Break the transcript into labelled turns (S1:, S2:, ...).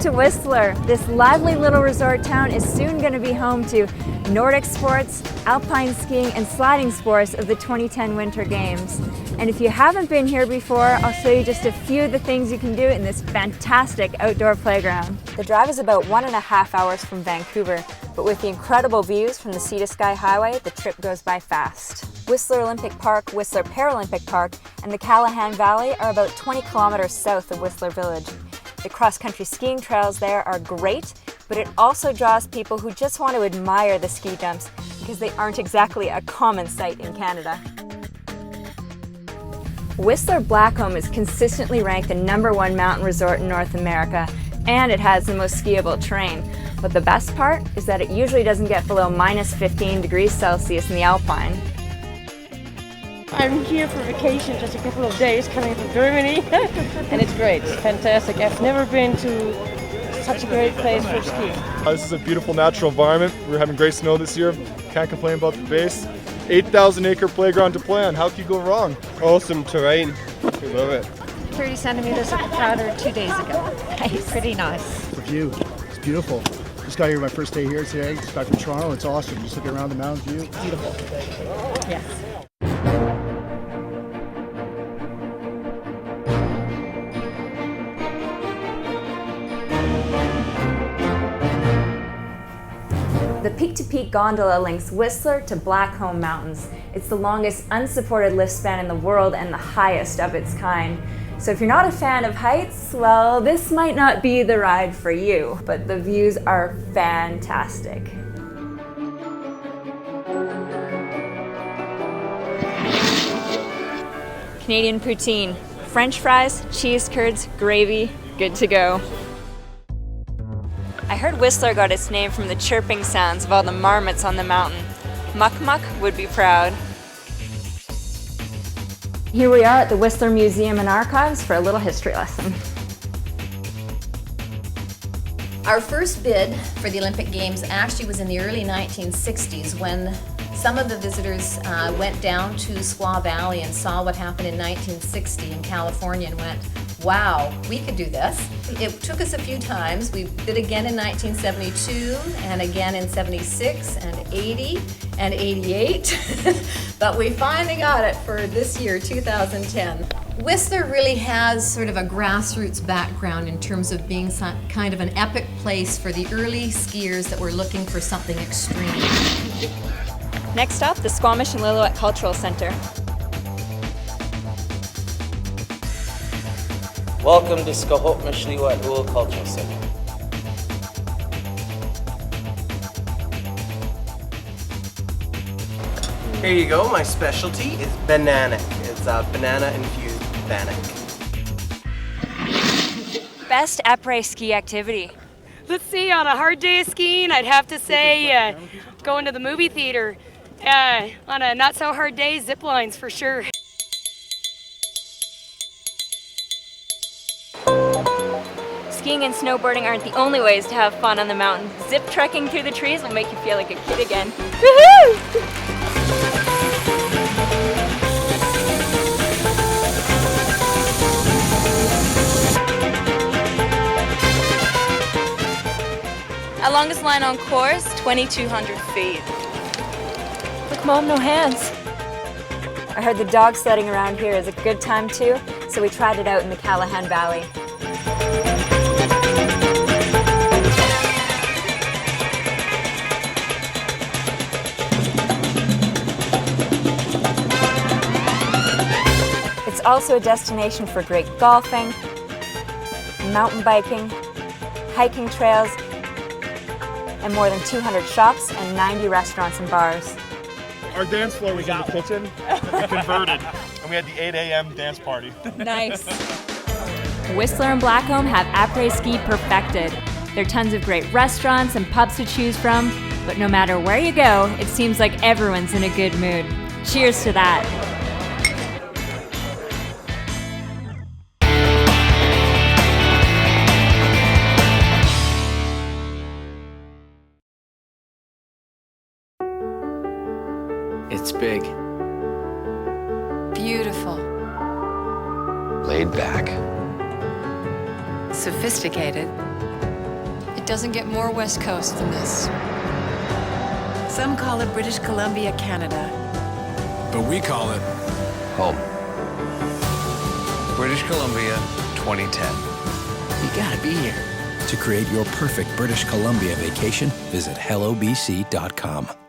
S1: to Whistler. This lively little resort town is soon going to be home to Nordic sports, alpine skiing, and sliding sports of the 2010 Winter Games. And if you haven't been here before, I'll show you just a few of the things you can do in this fantastic outdoor playground. The drive is about 1.5 hours from Vancouver, but with the incredible views from the Sea to Sky Highway, the trip goes by fast. Whistler Olympic Park, Whistler Paralympic Park, and the Callahan Valley are about 20 kilometers south of Whistler Village. The cross-country skiing trails there are great, but it also draws people who just want to admire the ski jumps because they aren't exactly a common sight in Canada. Whistler Blackcomb is consistently ranked the #1 mountain resort in North America, and it has the most skiable terrain. But the best part is that it usually doesn't get below -15 degrees Celsius in the Alpine.
S2: I'm here for vacation, just a couple of days coming from Germany, and it's great, it's fantastic. I've never been to such a great place for skiing.
S3: This is a beautiful natural environment. We're having great snow this year. Can't complain about the base. 8,000-acre playground to play on. How can you go wrong?
S4: Awesome terrain. We love it.
S5: 30 centimeters of powder 2 days ago. Nice. Pretty nice.
S6: The view, it's beautiful. Just got here my first day here today. Just back from Toronto. It's awesome. Just looking around the mountain view. Beautiful.
S5: Yes.
S1: The peak-to-peak gondola links Whistler to Blackcomb Mountains. It's the longest unsupported lift span in the world and the highest of its kind. So if you're not a fan of heights, well, this might not be the ride for you, but the views are fantastic. Canadian poutine, French fries, cheese curds, gravy, good to go. I heard Whistler got its name from the chirping sounds of all the marmots on the mountain. Muck Muck would be proud. Here we are at the Whistler Museum and Archives for a little history lesson.
S7: Our first bid for the Olympic Games actually was in the early 1960s when some of the visitors went down to Squaw Valley and saw what happened in 1960 in California and went, wow, we could do this. It took us a few times. We did again in 1972 and again in 76 and 80 and 88, but we finally got it for this year, 2010. Whistler really has sort of a grassroots background in terms of being some kind of an epic place for the early skiers that were looking for something extreme.
S1: Next up, the Squamish and Lillooet Cultural Center.
S8: Welcome to Squamish and Lillooet Cultural Center. Here you go, my specialty is banana. It's a banana-infused bannock.
S1: Best après-ski activity.
S2: Let's see, on a hard day of skiing, I'd have to say going to the movie theater. On a not-so-hard day, zip lines for sure.
S1: Skiing and snowboarding aren't the only ways to have fun on the mountain. Zip trekking through the trees will make you feel like a kid again. Woohoo!
S9: Our longest line on course, 2,200 feet.
S1: Look, Mom, no hands. I heard the dog sledding around here is a good time too, so we tried it out in the Callahan Valley. It's also a destination for great golfing, mountain biking, hiking trails, and more than 200 shops and 90 restaurants and bars.
S3: Our dance floor was in the kitchen. We converted, and we had the 8 a.m. dance party.
S1: Nice. Whistler and Blackcomb have après-ski perfected. There are tons of great restaurants and pubs to choose from, but no matter where you go, it seems like everyone's in a good mood. Cheers to that.
S10: It's big.
S5: Beautiful.
S10: Laid back.
S5: Sophisticated. It doesn't get more West Coast than this.
S11: Some call it British Columbia, Canada.
S12: But we call it
S10: Home. British Columbia, 2010.
S12: You gotta be here. To create your perfect British Columbia vacation, visit hellobc.com.